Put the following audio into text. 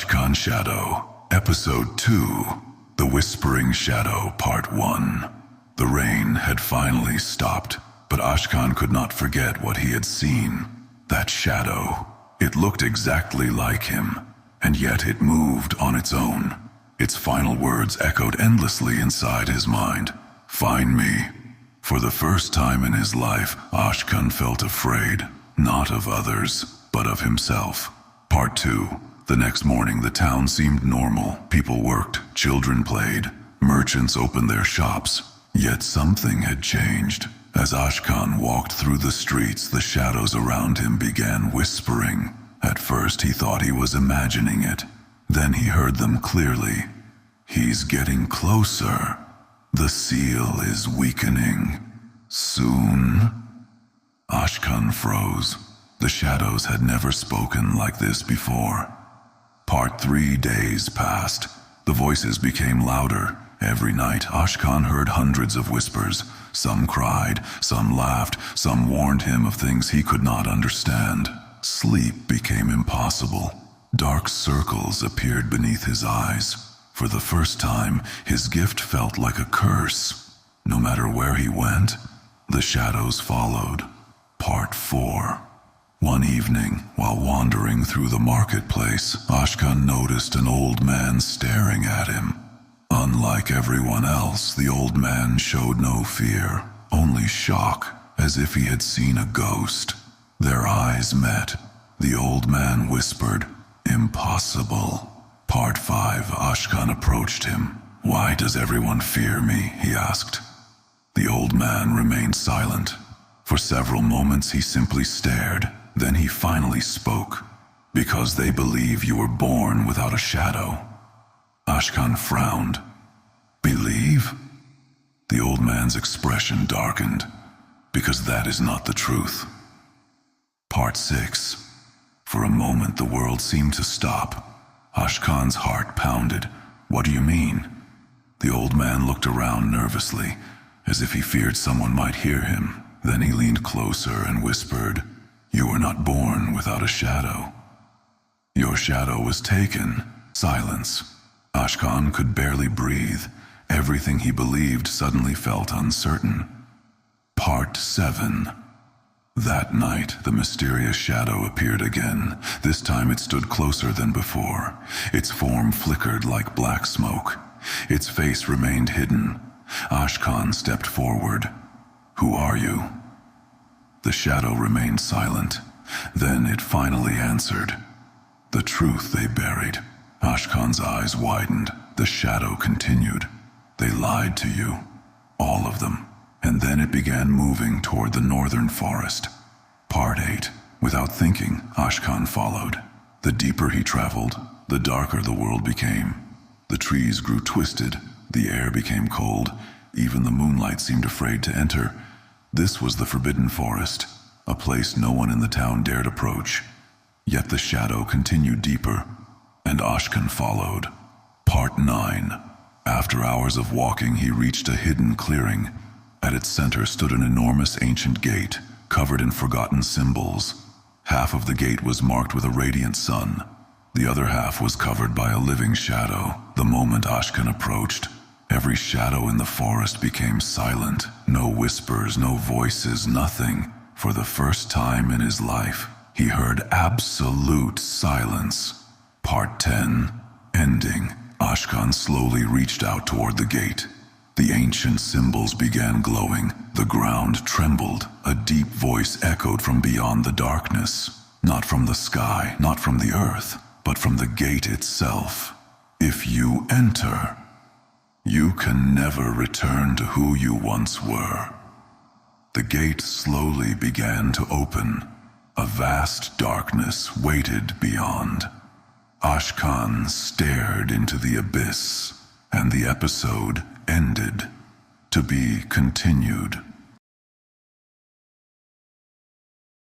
Ashkan Shadow, Episode 2, The Whispering Shadow, Part 1. The rain had finally stopped, but Ashkan could not forget what he had seen. That shadow. It looked exactly like him, and yet it moved on its own. Its final words echoed endlessly inside his mind. Find me. For the first time in his life, Ashkan felt afraid, not of others, but of himself. Part 2. The next morning, the town seemed normal. People worked, children played, merchants opened their shops. Yet something had changed. As Ashkan walked through the streets, the shadows around him began whispering. At first, he thought he was imagining it. Then he heard them clearly. He's getting closer. The seal is weakening. Soon. Ashkan froze. The shadows had never spoken like this before. Part 3 days passed. The voices became louder. Every night, Ashkan heard hundreds of whispers. Some cried, some laughed, some warned him of things he could not understand. Sleep became impossible. Dark circles appeared beneath his eyes. For the first time, his gift felt like a curse. No matter where he went, the shadows followed. Part 4. One evening, while wandering through the marketplace, Ashkan noticed an old man staring at him. Unlike everyone else, the old man showed no fear, only shock, as if he had seen a ghost. Their eyes met. The old man whispered, "Impossible." Part 5. Ashkan approached him. "Why does everyone fear me?" he asked. The old man remained silent. For several moments he simply stared. Then he finally spoke. "Because they believe you were born without a shadow." Ashkan frowned. "Believe?" The old man's expression darkened. "Because that is not the truth." Part 6. For a moment the world seemed to stop. Ashkan's heart pounded. "What do you mean?" The old man looked around nervously, as if he feared someone might hear him. Then he leaned closer and whispered, "You were not born without a shadow. Your shadow was taken." Silence. Ashkan could barely breathe. Everything he believed suddenly felt uncertain. Part 7. That night, the mysterious shadow appeared again. This time it stood closer than before. Its form flickered like black smoke. Its face remained hidden. Ashkan stepped forward. "Who are you?" The shadow remained silent. Then it finally answered. "The truth they buried." Ashkan's eyes widened. The shadow continued. "They lied to you. All of them." And then it began moving toward the northern forest. Part 8. Without thinking, Ashkan followed. The deeper he traveled, the darker the world became. The trees grew twisted. The air became cold. Even the moonlight seemed afraid to enter. This was the Forbidden Forest, a place no one in the town dared approach. Yet the shadow continued deeper, and Ashkan followed. Part 9. After hours of walking, he reached a hidden clearing. At its center stood an enormous ancient gate, covered in forgotten symbols. Half of the gate was marked with a radiant sun. The other half was covered by a living shadow. The moment Ashkan approached, every shadow in the forest became silent. No whispers, no voices, nothing. For the first time in his life, he heard absolute silence. Part 10. Ending. Ashkan slowly reached out toward the gate. The ancient symbols began glowing. The ground trembled. A deep voice echoed from beyond the darkness. Not from the sky, not from the earth, but from the gate itself. "If you enter, you can never return to who you once were." The gate slowly began to open. A vast darkness waited beyond. Ashkan stared into the abyss, and the episode ended. To be continued.